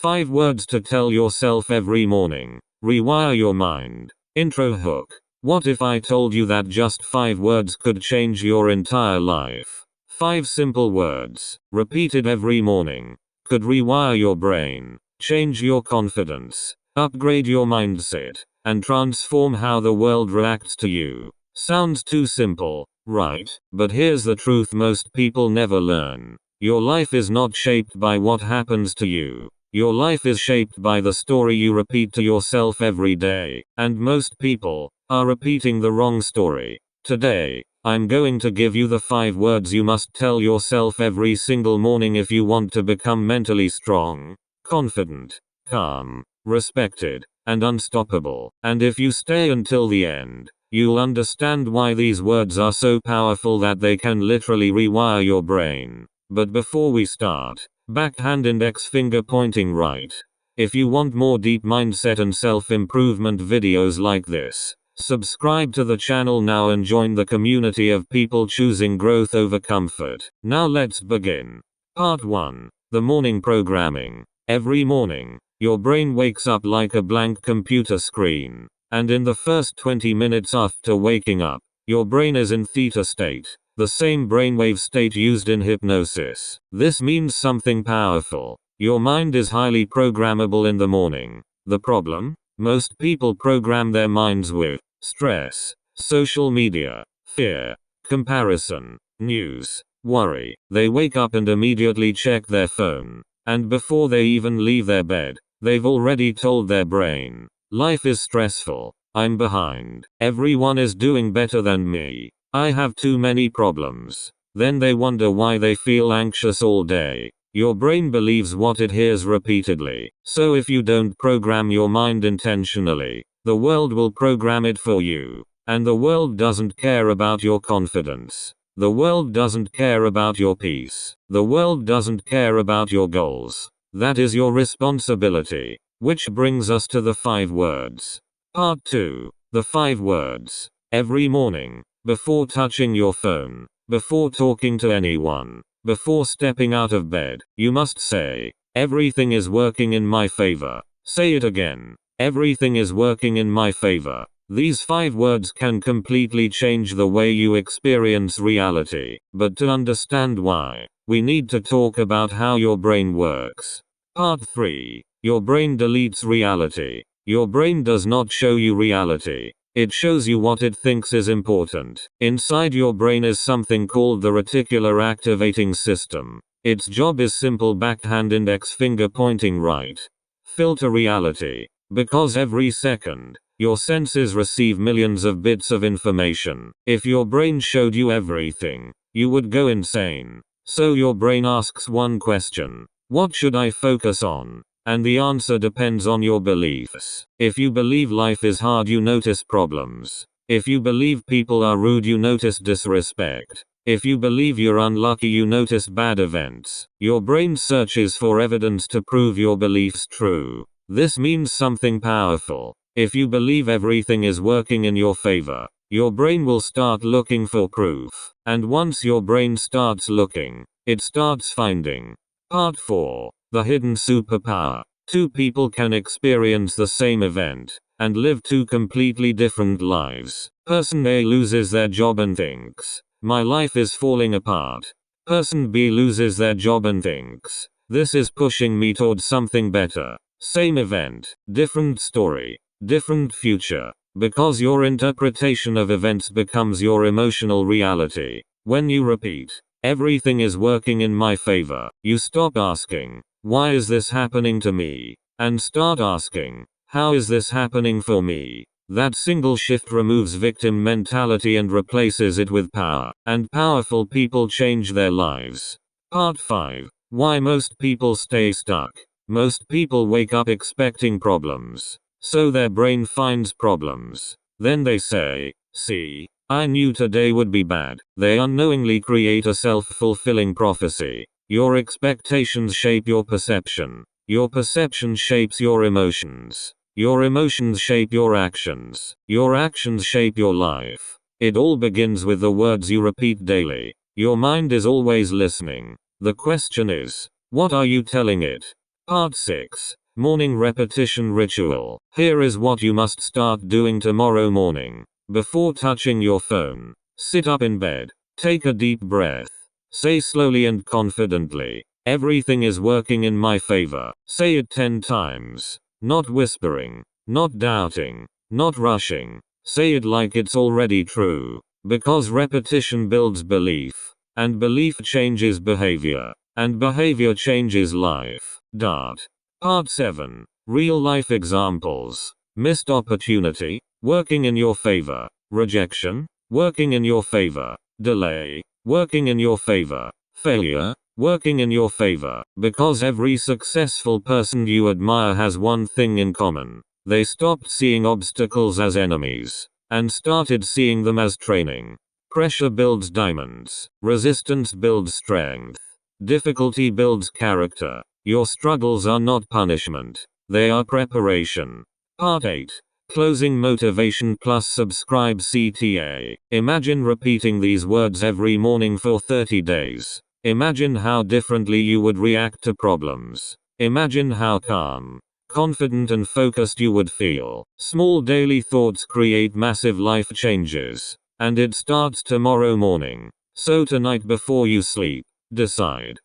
5 words to tell yourself every morning. Rewire your mind. Intro hook. What if I told you that just 5 words could change your entire life? 5 simple words, repeated every morning, could rewire your brain, change your confidence, upgrade your mindset, and transform how the world reacts to you. Sounds too simple, right? But here's the truth most people never learn. Your life is not shaped by what happens to you. Your life is shaped by the story you repeat to yourself every day, and most people are repeating the wrong story. Today, I'm going to give you the 5 words you must tell yourself every single morning if you want to become mentally strong, confident, calm, respected, and unstoppable. And if you stay until the end, you'll understand why these words are so powerful that they can literally rewire your brain. But before we start, backhand index finger pointing right. If you want more deep mindset and self-improvement videos like this, subscribe to the channel now and join the community of people choosing growth over comfort. Now let's begin. Part 1. The morning programming. Every morning, your brain wakes up like a blank computer screen, and in the first 20 minutes after waking up, your brain is in theta state, the same brainwave state used in hypnosis. This means something powerful. Your mind is highly programmable in the morning. The problem? Most people program their minds with stress, social media, fear, comparison, news, worry. They wake up and immediately check their phone. And before they even leave their bed, they've already told their brain, life is stressful. I'm behind. Everyone is doing better than me. I have too many problems. Then they wonder why they feel anxious all day. Your brain believes what it hears repeatedly. So if you don't program your mind intentionally, the world will program it for you. And the world doesn't care about your confidence. The world doesn't care about your peace. The world doesn't care about your goals. That is your responsibility. Which brings us to the 5 words. Part 2. The 5 words. Every morning, before touching your phone, before talking to anyone, before stepping out of bed, you must say, everything is working in my favor. Say it again. Everything is working in my favor. These 5 words can completely change the way you experience reality. But to understand why, we need to talk about how your brain works. Part 3. Your brain deletes reality. Your brain does not show you reality. It shows you what it thinks is important. Inside your brain is something called the reticular activating system. Its job is simple: backhand index finger pointing right. Filter reality. Because every second, your senses receive millions of bits of information. If your brain showed you everything, you would go insane. So your brain asks one question: what should I focus on? And the answer depends on your beliefs. If you believe life is hard, you notice problems. If you believe people are rude, you notice disrespect. If you believe you're unlucky, you notice bad events. Your brain searches for evidence to prove your beliefs true. This means something powerful. If you believe everything is working in your favor, your brain will start looking for proof. And once your brain starts looking, it starts finding. Part 4. The hidden superpower. 2 people can experience the same event and live 2 completely different lives. Person A loses their job and thinks, my life is falling apart. Person B loses their job and thinks, this is pushing me towards something better. Same event, different story, different future. Because your interpretation of events becomes your emotional reality. When you repeat, everything is working in my favor, you stop asking, why is this happening to me? And start asking, how is this happening for me? That single shift removes victim mentality and replaces it with power. And powerful people change their lives. Part 5. Why most people stay stuck. Most people wake up expecting problems. So their brain finds problems. Then they say, see, I knew today would be bad. They unknowingly create a self-fulfilling prophecy. Your expectations shape your perception. Your perception shapes your emotions. Your emotions shape your actions. Your actions shape your life. It all begins with the words you repeat daily. Your mind is always listening. The question is, what are you telling it? Part 6. Morning Repetition Ritual. Here is what you must start doing tomorrow morning. Before touching your phone, sit up in bed. Take a deep breath. Say slowly and confidently, "Everything is working in my favor." Say it 10 times. Not whispering, not doubting, not rushing. Say it like it's already true. Because repetition builds belief. And belief changes behavior. And behavior changes life. Part 7. Real life examples. Missed opportunity, working in your favor. Rejection, working in your favor. Delay, working in your favor. Failure, working in your favor. Because every successful person you admire has one thing in common. They stopped seeing obstacles as enemies and started seeing them as training. Pressure builds diamonds. Resistance builds strength. Difficulty builds character. Your struggles are not punishment. They are preparation. Part 8. Closing motivation plus subscribe CTA. Imagine repeating these words every morning for 30 days. Imagine how differently you would react to problems. Imagine how calm, confident and focused you would feel. Small daily thoughts create massive life changes. And it starts tomorrow morning. So tonight before you sleep, decide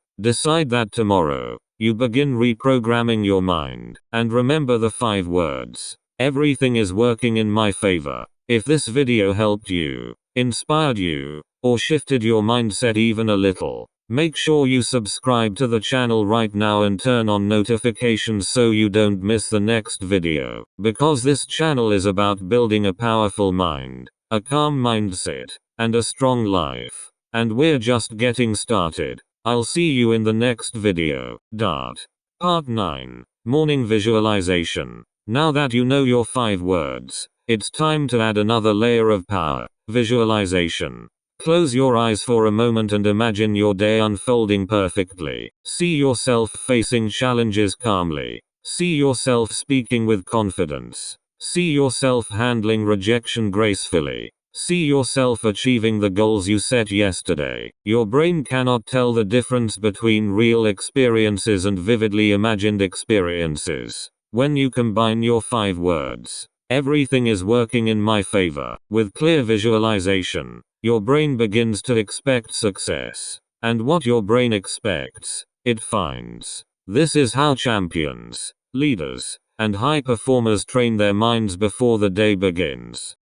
that tomorrow, you begin reprogramming your mind. And remember the 5 words. Everything is working in my favor. If this video helped you, inspired you, or shifted your mindset even a little, make sure you subscribe to the channel right now and turn on notifications so you don't miss the next video. Because this channel is about building a powerful mind, a calm mindset, and a strong life. And we're just getting started. I'll see you in the next video. Part 9. Morning Visualization. Now that you know your 5 words, it's time to add another layer of power. Visualization. Close your eyes for a moment and imagine your day unfolding perfectly. See yourself facing challenges calmly. See yourself speaking with confidence. See yourself handling rejection gracefully. See yourself achieving the goals you set yesterday. Your brain cannot tell the difference between real experiences and vividly imagined experiences. When you combine your 5 words, "Everything is working in my favor," with clear visualization, your brain begins to expect success. And what your brain expects, it finds. This is how champions, leaders, and high performers train their minds before the day begins.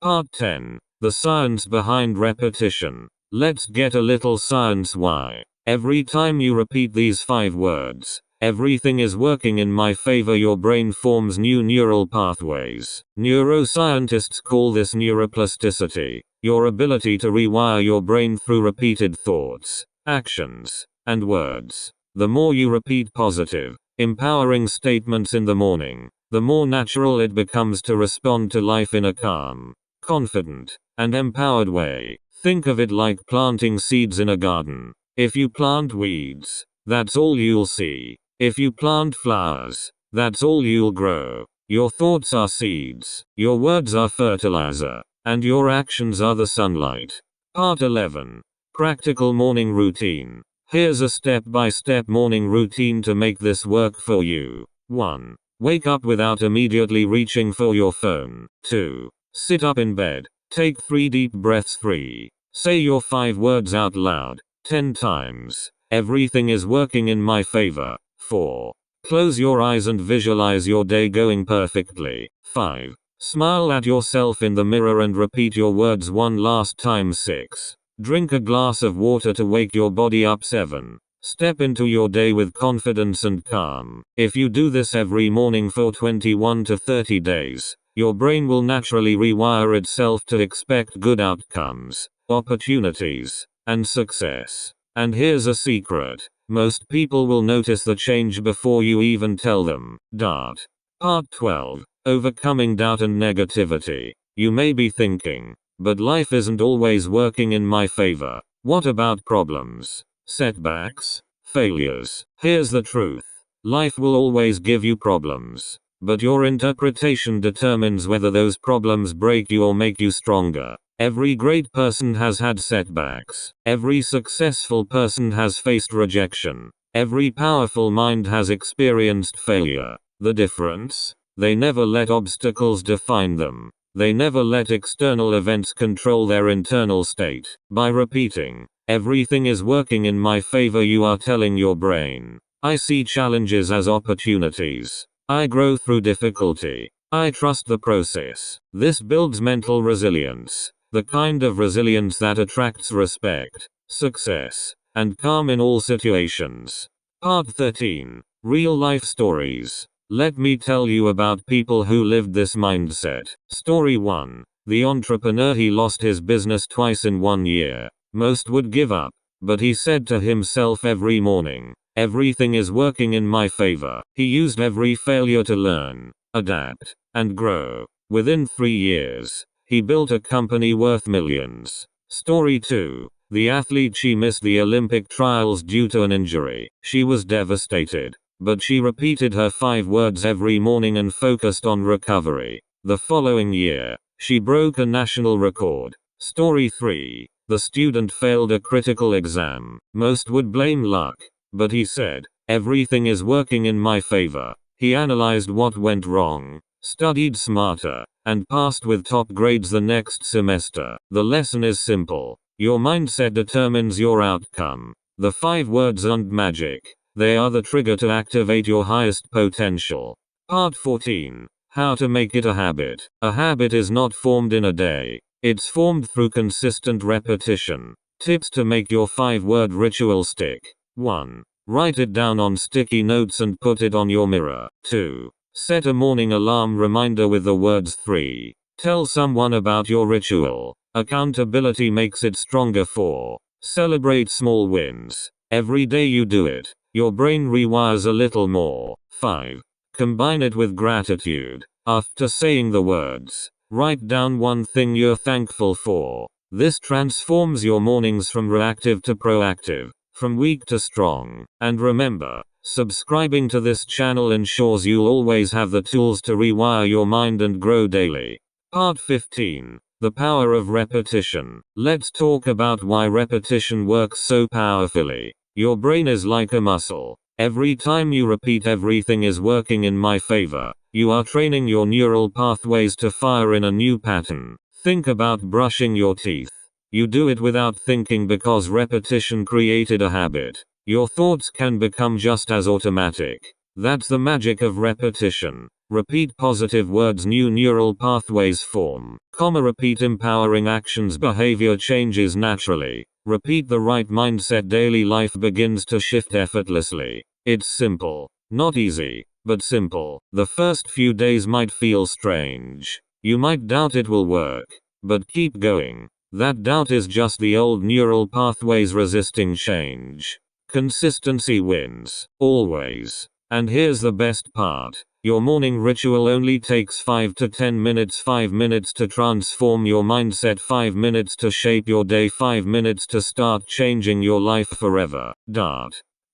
Part 10. The science behind repetition. Let's get a little science. Why? Every time you repeat these 5 words, "Everything is working in my favor," your brain forms new neural pathways. Neuroscientists call this neuroplasticity, your ability to rewire your brain through repeated thoughts, actions, and words. The more you repeat positive, empowering statements in the morning, the more natural it becomes to respond to life in a calm, confident, and empowered way. Think of it like planting seeds in a garden. If you plant weeds, that's all you'll see. If you plant flowers, that's all you'll grow. Your thoughts are seeds, your words are fertilizer, and your actions are the sunlight. Part 11. Practical morning routine. Here's a step-by-step morning routine to make this work for you. 1. Wake up without immediately reaching for your phone. 2. Sit up in bed. Take 3 deep breaths. 3. Say your 5 words out loud, 10 times. Everything is working in my favor. 4. Close your eyes and visualize your day going perfectly. 5. Smile at yourself in the mirror and repeat your words one last time. 6. Drink a glass of water to wake your body up. 7. Step into your day with confidence and calm. If you do this every morning for 21 to 30 days, your brain will naturally rewire itself to expect good outcomes, opportunities, and success. And here's a secret. Most people will notice the change before you even tell them. Part 12. Overcoming doubt and negativity. You may be thinking, but life isn't always working in my favor. What about problems, setbacks, failures? Here's the truth. Life will always give you problems. But your interpretation determines whether those problems break you or make you stronger. Every great person has had setbacks. Every successful person has faced rejection. Every powerful mind has experienced failure. The difference? They never let obstacles define them. They never let external events control their internal state. By repeating, "Everything is working in my favor," you are telling your brain, "I see challenges as opportunities. I grow through difficulty. I trust the process." This builds mental resilience, the kind of resilience that attracts respect, success, and calm in all situations. Part 13. Real life stories. Let me tell you about people who lived this mindset. Story 1. The entrepreneur. He lost his business twice in 1 year. Most would give up, but he said to himself every morning, "Everything is working in my favor." He used every failure to learn, adapt, and grow. Within 3 years, he built a company worth millions. Story 2. The athlete. She missed the Olympic trials due to an injury. She was devastated, but she repeated her 5 words every morning and focused on recovery. The following year, she broke a national record. Story 3. The student failed a critical exam. Most would blame luck, but he said, "Everything is working in my favor." He analyzed what went wrong, studied smarter, and passed with top grades the next semester. The lesson is simple. Your mindset determines your outcome. The 5 words aren't magic. They are the trigger to activate your highest potential. Part 14. How to make it a habit. A habit is not formed in a day. It's formed through consistent repetition. Tips to make your 5-word ritual stick. 1. Write it down on sticky notes and put it on your mirror. 2. Set a morning alarm reminder with the words 3. Tell someone about your ritual. Accountability makes it stronger. 4. Celebrate small wins. Every day you do it, your brain rewires a little more. 5. Combine it with gratitude. After saying the words, write down one thing you're thankful for. This transforms your mornings from reactive to proactive, from weak to strong. And remember, subscribing to this channel ensures you'll always have the tools to rewire your mind and grow daily. Part 15. The power of repetition. Let's talk about why repetition works so powerfully. Your brain is like a muscle. Every time you repeat "everything is working in my favor," you are training your neural pathways to fire in a new pattern. Think about brushing your teeth. You do it without thinking because repetition created a habit. Your thoughts can become just as automatic. That's the magic of repetition. Repeat positive words, new neural pathways form. Repeat empowering actions, behavior changes naturally. Repeat the right mindset, daily life begins to shift effortlessly. It's simple. Not easy, but simple. The first few days might feel strange. You might doubt it will work. But keep going. That doubt is just the old neural pathways resisting change. Consistency wins. Always. And here's the best part. Your morning ritual only takes 5 to 10 minutes. 5 minutes to transform your mindset, 5 minutes to shape your day, 5 minutes to start changing your life forever.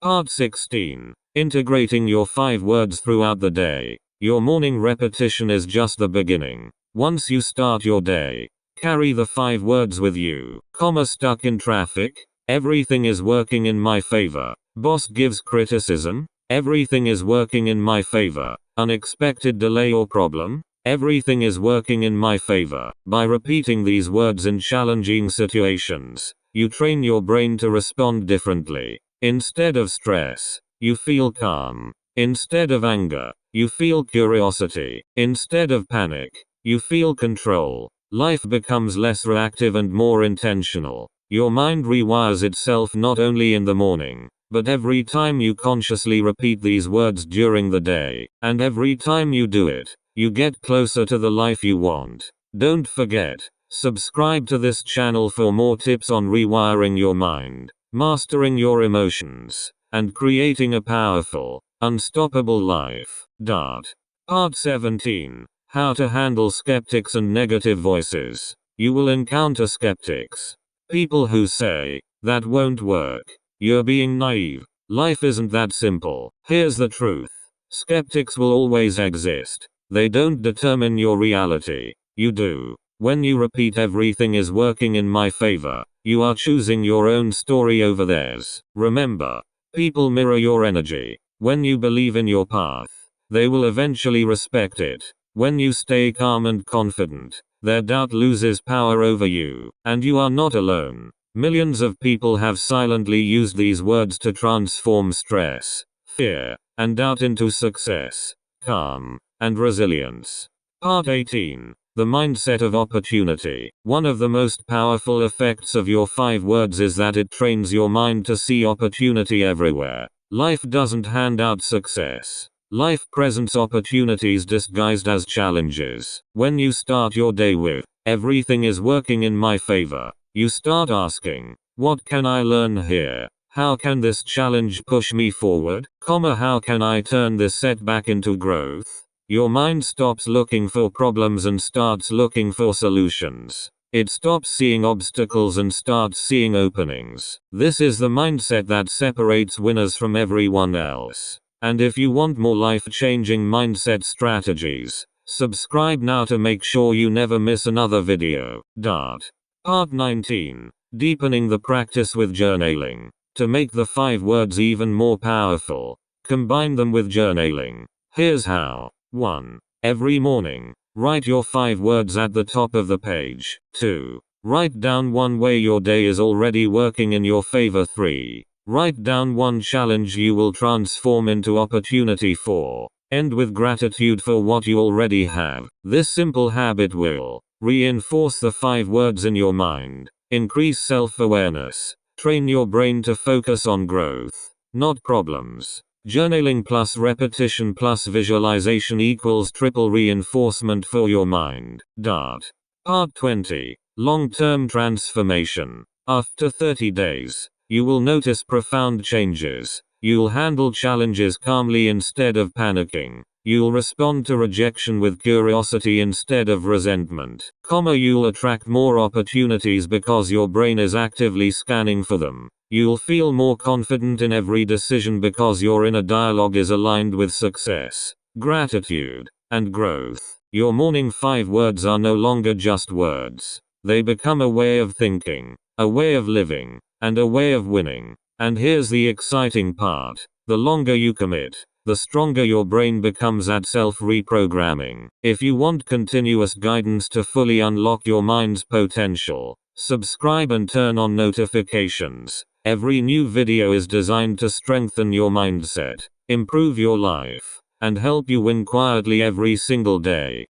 Part 16. Integrating your 5 words throughout the day. Your morning repetition is just the beginning. Once you start your day, carry the 5 words with you. Stuck in traffic? Everything is working in my favor. Boss gives criticism? Everything is working in my favor. Unexpected delay or problem? Everything is working in my favor. By repeating these words in challenging situations, you train your brain to respond differently. Instead of stress, you feel calm. Instead of anger, you feel curiosity. Instead of panic, you feel control. Life becomes less reactive and more intentional. Your mind rewires itself not only in the morning, but every time you consciously repeat these words during the day. And every time you do it, you get closer to the life you want. Don't forget, subscribe to this channel for more tips on rewiring your mind, mastering your emotions, and creating a powerful, unstoppable life. Part 17. How to handle skeptics and negative voices. You will encounter skeptics. People who say, "That won't work. You're being naive. Life isn't that simple." Here's the truth. Skeptics will always exist. They don't determine your reality. You do. When you repeat "everything is working in my favor," you are choosing your own story over theirs. Remember, People mirror your energy. When you believe in your path, they will eventually respect it. When you stay calm and confident, their doubt loses power over you, and you are not alone. Millions of people have silently used these words to transform stress, fear, and doubt into success, calm, and resilience. Part 18. The Mindset of Opportunity. One of the most powerful effects of your 5 words is that it trains your mind to see opportunity everywhere. Life doesn't hand out success. Life presents opportunities disguised as challenges. When you start your day with, "Everything is working in my favor," you start asking, "What can I learn here? How can this challenge push me forward? How can I turn this setback into growth?" Your mind stops looking for problems and starts looking for solutions. It stops seeing obstacles and starts seeing openings. This is the mindset that separates winners from everyone else. And if you want more life-changing mindset strategies, subscribe now to make sure you never miss another video. Part 19. Deepening the practice with journaling. To make the 5 words even more powerful, combine them with journaling. Here's how. 1. Every morning, write your 5 words at the top of the page. 2. Write down one way your day is already working in your favor. 3. Write down one challenge you will transform into opportunity. 4. End with gratitude for what you already have. This simple habit will reinforce the 5 words in your mind, increase self-awareness, train your brain to focus on growth, not problems. Journaling plus repetition plus visualization equals triple reinforcement for your mind. Part 20. Long-term transformation. After 30 days, you will notice profound changes. You'll handle challenges calmly instead of panicking. You'll respond to rejection with curiosity instead of resentment. You'll attract more opportunities because your brain is actively scanning for them. You'll feel more confident in every decision because your inner dialogue is aligned with success, gratitude, and growth. Your morning 5 words are no longer just words. They become a way of thinking, a way of living, and a way of winning. And here's the exciting part. The longer you commit, the stronger your brain becomes at self-reprogramming. If you want continuous guidance to fully unlock your mind's potential, subscribe and turn on notifications. Every new video is designed to strengthen your mindset, improve your life, and help you win quietly every single day.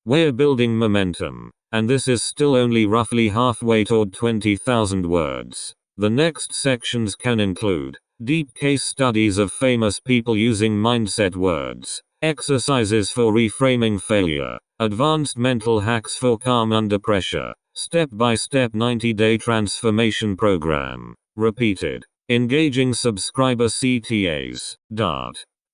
We're building momentum, and this is still only roughly halfway toward 20,000 words. The next sections can include deep case studies of famous people using mindset words, exercises for reframing failure, advanced mental hacks for calm under pressure, step-by-step 90-day transformation program, repeated, engaging subscriber CTAs.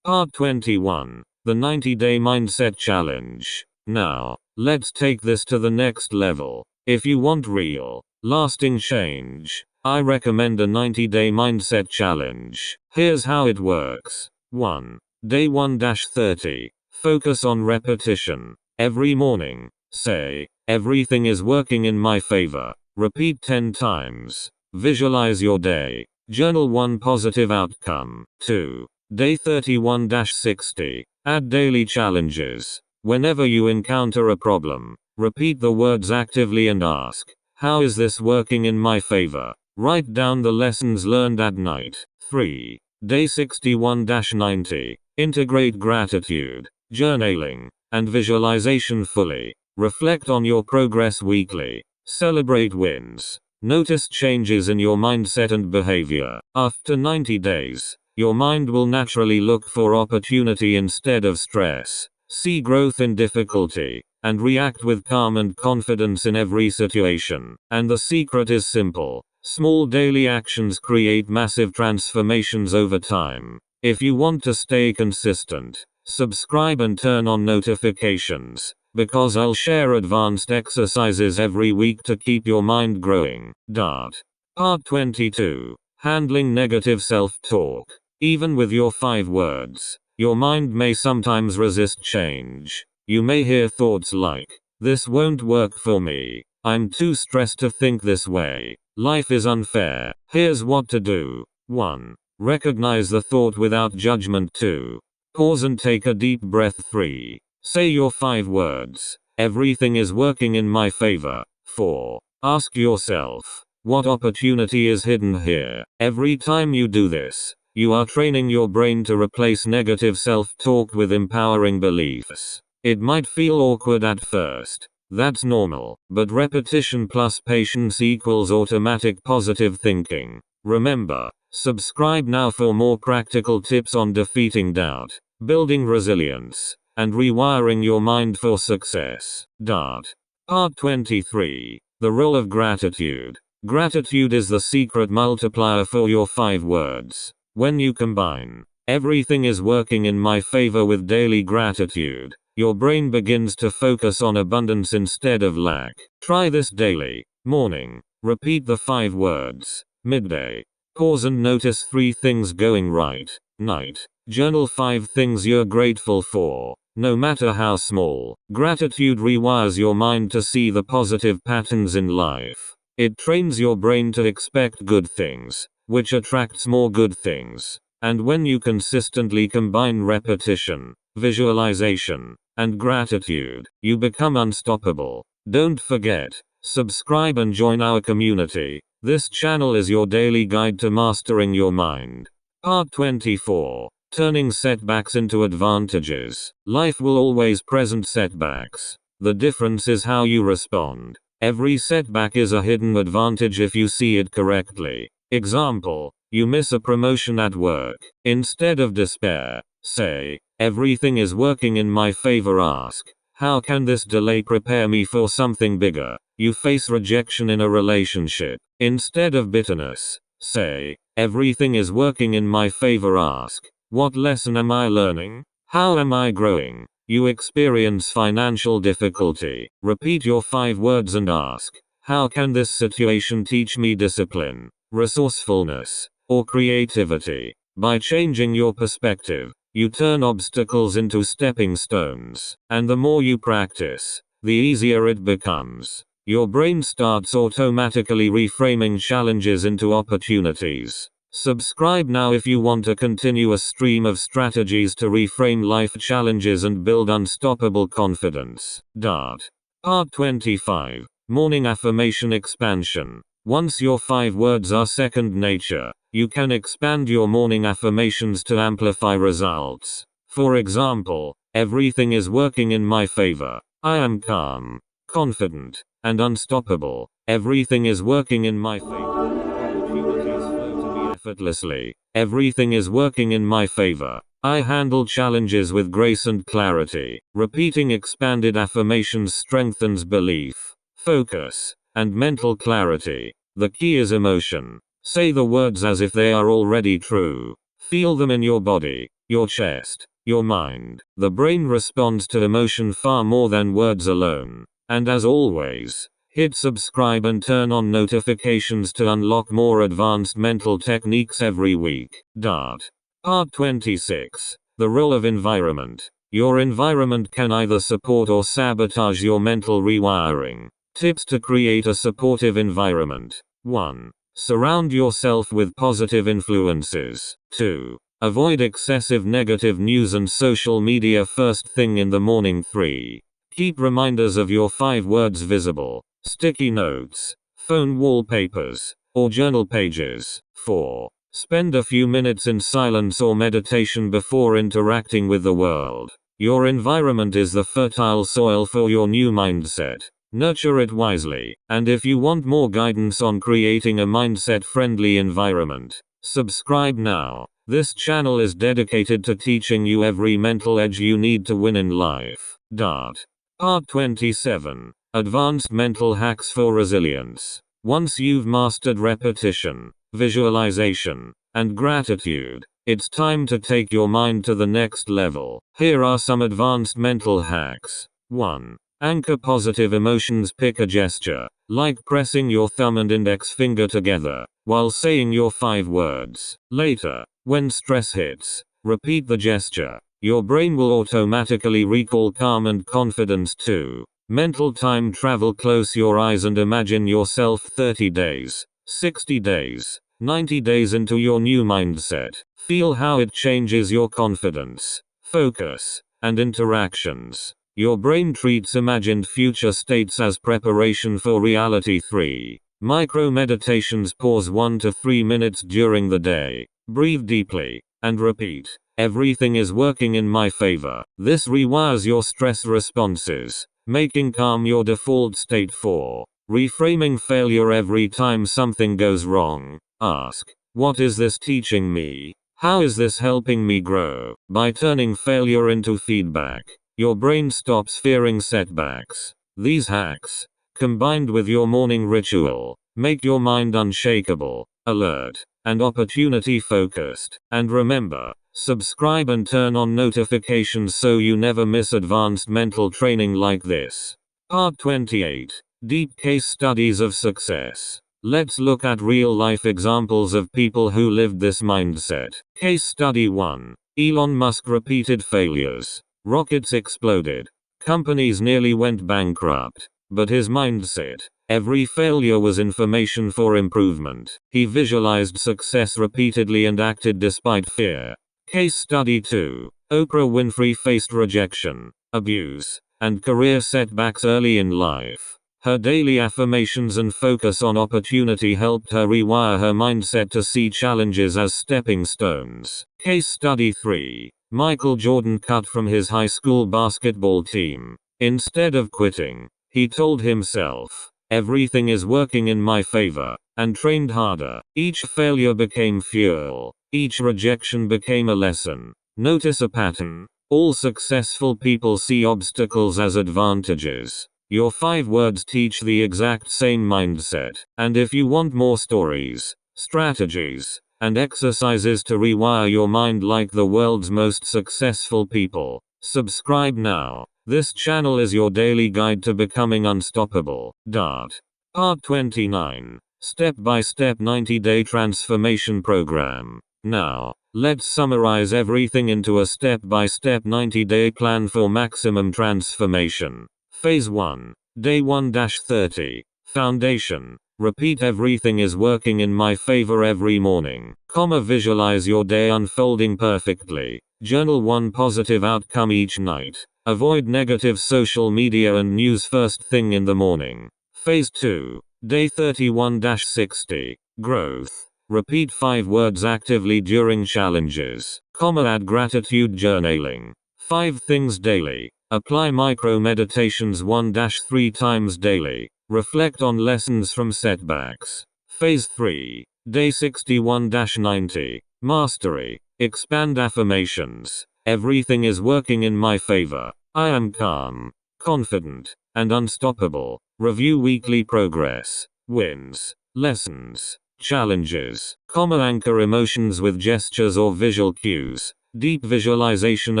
Part 21. The 90-day mindset challenge. Now, let's take this to the next level. If you want real, lasting change, I recommend a 90-day mindset challenge. Here's how it works. 1. Day 1-30. Focus on repetition. Every morning, say, "Everything is working in my favor." Repeat 10 times. Visualize your day. Journal one positive outcome. 2. Day 31-60. Add daily challenges. Whenever you encounter a problem, repeat the words actively and ask, "How is this working in my favor?" Write down the lessons learned at night. 3. Day 61-90. Integrate gratitude, journaling, and visualization fully. Reflect on your progress weekly. Celebrate wins. Notice changes in your mindset and behavior. After 90 days, your mind will naturally look for opportunity instead of stress, see growth in difficulty, and react with calm and confidence in every situation. And the secret is simple. Small daily actions create massive transformations over time. If you want to stay consistent, subscribe and turn on notifications, because I'll share advanced exercises every week to keep your mind growing. Part 22. Handling negative self-talk. Even with your 5 words, your mind may sometimes resist change. You may hear thoughts like, "This won't work for me. I'm too stressed to think this way. Life is unfair." Here's what to do. 1. Recognize the thought without judgment. 2. Pause and take a deep breath. 3. Say your 5 words. Everything is working in my favor. 4. Ask yourself, what opportunity is hidden here? Every time you do this, you are training your brain to replace negative self-talk with empowering beliefs. It might feel awkward at first. That's normal, but repetition plus patience equals automatic positive thinking. Remember, subscribe now for more practical tips on defeating doubt, building resilience, and rewiring your mind for success. Part 23. The role of gratitude. Gratitude is the secret multiplier for your 5 words. When you combine, everything is working in my favor with daily gratitude, your brain begins to focus on abundance instead of lack. Try this daily. Morning. Repeat the 5 words. Midday. Pause and notice 3 things going right. Night. Journal 5 things you're grateful for, no matter how small. Gratitude rewires your mind to see the positive patterns in life. It trains your brain to expect good things, which attracts more good things. And when you consistently combine repetition, visualization, and gratitude, you become unstoppable. Don't forget, subscribe and join our community. This channel is your daily guide to mastering your mind. Part 24. Turning setbacks into advantages. Life will always present setbacks. The difference is how you respond. Every setback is a hidden advantage if you see it correctly. Example, you miss a promotion at work. Instead of despair, say, everything is working in my favor. Ask, how can this delay prepare me for something bigger? You face rejection in a relationship. Instead of bitterness, say, everything is working in my favor. Ask, what lesson am I learning? How am I growing? You experience financial difficulty. Repeat your 5 words and ask, how can this situation teach me discipline, resourcefulness, or creativity? By changing your perspective, you turn obstacles into stepping stones. And the more you practice, the easier it becomes. Your brain starts automatically reframing challenges into opportunities. Subscribe now if you want a continuous stream of strategies to reframe life challenges and build unstoppable confidence. Part 25. Morning Affirmation Expansion. Once your 5 words are second nature, you can expand your morning affirmations to amplify results. For example, everything is working in my favor. I am calm, confident, and unstoppable. Everything is working in my favor. Opportunities flow to me effortlessly. Everything is working in my favor. I handle challenges with grace and clarity. Repeating expanded affirmations strengthens belief, focus, and mental clarity. The key is emotion. Say the words as if they are already true. Feel them in your body, your chest, your mind. The brain responds to emotion far more than words alone. And as always, hit subscribe and turn on notifications to unlock more advanced mental techniques every week. Part 26. The role of environment. Your environment can either support or sabotage your mental rewiring. Tips to create a supportive environment. 1. Surround yourself with positive influences. 2. Avoid excessive negative news and social media first thing in the morning. 3. Keep reminders of your 5 words visible. Sticky notes, phone wallpapers, or journal pages. 4. Spend a few minutes in silence or meditation before interacting with the world. Your environment is the fertile soil for your new mindset. Nurture it wisely. And if you want more guidance on creating a mindset-friendly environment, subscribe now. This channel is dedicated to teaching you every mental edge you need to win in life. Part 27. Advanced mental hacks for resilience. Once you've mastered repetition, visualization, and gratitude, it's time to take your mind to the next level. Here are some advanced mental hacks. 1. Anchor positive emotions. Pick a gesture, like pressing your thumb and index finger together, while saying your 5 words. Later, when stress hits, repeat the gesture. Your brain will automatically recall calm and confidence. 2. Mental time travel. Close your eyes and imagine yourself 30 days, 60 days, 90 days into your new mindset. Feel how it changes your confidence, focus, and interactions. Your brain treats imagined future states as preparation for reality. 3. Micro meditations. Pause 1 to 3 minutes during the day. Breathe deeply, and repeat, "Everything is working in my favor." This rewires your stress responses, making calm your default state. 4. Reframing failure. Every time something goes wrong, ask, "What is this teaching me? How is this helping me grow?" By turning failure into feedback, your brain stops fearing setbacks. These hacks, combined with your morning ritual, make your mind unshakable, alert, and opportunity focused. And remember, subscribe and turn on notifications so you never miss advanced mental training like this. Part 28. Deep Case Studies of Success. Let's look at real-life examples of people who lived this mindset. Case Study 1. Elon Musk. Repeated failures. Rockets exploded. Companies nearly went bankrupt. But his mindset: every failure was information for improvement. He visualized success repeatedly and acted despite fear. Case Study 2. Oprah Winfrey faced rejection, abuse, and career setbacks early in life. Her daily affirmations and focus on opportunity helped her rewire her mindset to see challenges as stepping stones. Case Study 3. Michael Jordan. Cut from his high school basketball team. Instead of quitting, he told himself, "Everything is working in my favor," and trained harder. Each failure became fuel. Each rejection became a lesson. Notice a pattern. All successful people see obstacles as advantages. Your 5 words teach the exact same mindset. And if you want more stories, strategies, and exercises to rewire your mind like the world's most successful people, subscribe now. This channel is your daily guide to becoming unstoppable. Part 29. Step-by-step 90-day transformation program. Now, let's summarize everything into a step-by-step 90-day plan for maximum transformation. Phase 1. Day 1-30. Foundation. Repeat, "Everything is working in my favor" every morning. Visualize your day unfolding perfectly. Journal one positive outcome each night. Avoid negative social media and news first thing in the morning. Phase 2. Day 31-60. Growth. Repeat 5 words actively during challenges. Add gratitude journaling. 5 things daily. Apply micro meditations 1-3 times daily. Reflect on lessons from setbacks. Phase 3. Day 61-90. Mastery. Expand affirmations. "Everything is working in my favor. I am calm, confident, and unstoppable." Review weekly progress, wins, lessons, challenges. Anchor emotions with gestures or visual cues. Deep visualization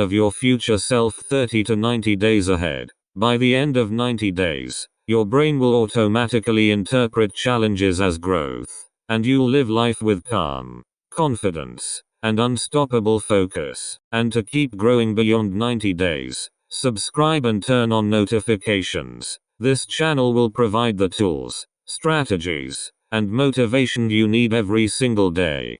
of your future self 30 to 90 days ahead. By the end of 90 days, your brain will automatically interpret challenges as growth, and you'll live life with calm, confidence, and unstoppable focus. And to keep growing beyond 90 days, subscribe and turn on notifications. This channel will provide the tools, strategies, and motivation you need every single day.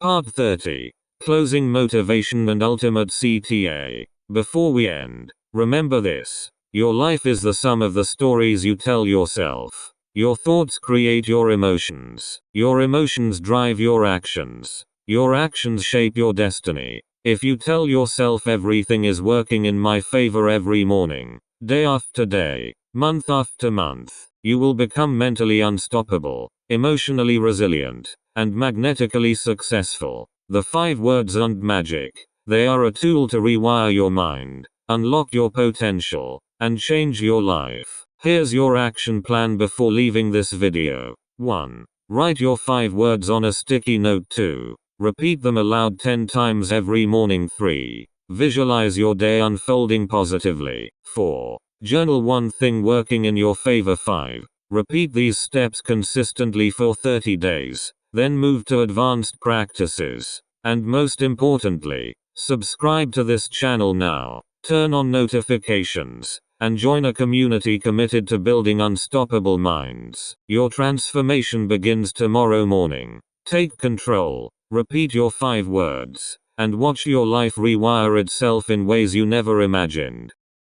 Part 30. Closing motivation and ultimate CTA. Before we end, remember this: your life is the sum of the stories you tell yourself. Your thoughts create your emotions. Your emotions drive your actions. Your actions shape your destiny. If you tell yourself "everything is working in my favor" every morning, day after day, month after month, you will become mentally unstoppable, emotionally resilient, and magnetically successful. The 5 words aren't magic. They are a tool to rewire your mind, unlock your potential, and change your life. Here's your action plan before leaving this video. 1. Write your 5 words on a sticky note. 2. Repeat them aloud 10 times every morning. 3. Visualize your day unfolding positively. 4. Journal one thing working in your favor. 5. Repeat these steps consistently for 30 days. Then move to advanced practices. And most importantly, subscribe to this channel now. Turn on notifications, and join a community committed to building unstoppable minds. Your transformation begins tomorrow morning. Take control. Repeat your 5 words, and watch your life rewire itself in ways you never imagined.